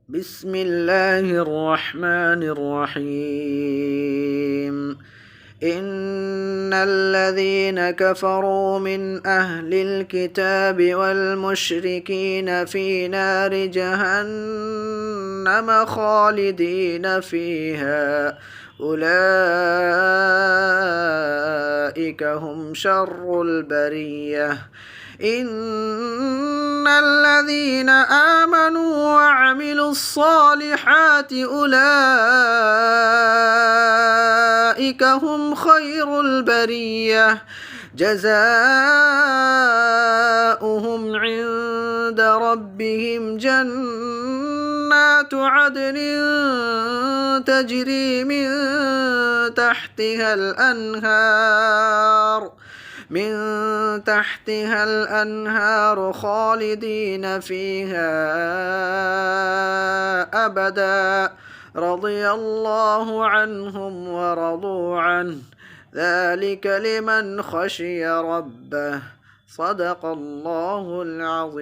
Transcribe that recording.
بسم الله الرحمن الرحيم إن الذين كفروا من أهل الكتاب والمشركين في نار جهنم خالدين فيها أولئك هم شر البرية إن الذين آمنوا وعملوا الصالحات أولئك هم خير البرية جزاؤهم عند ربهم جنات عدن تجري من تحتها الأنهار خالدين فيها أبدا رضي الله عنهم ورضوا عنه ذلك لمن خشي ربه صدق الله العظيم.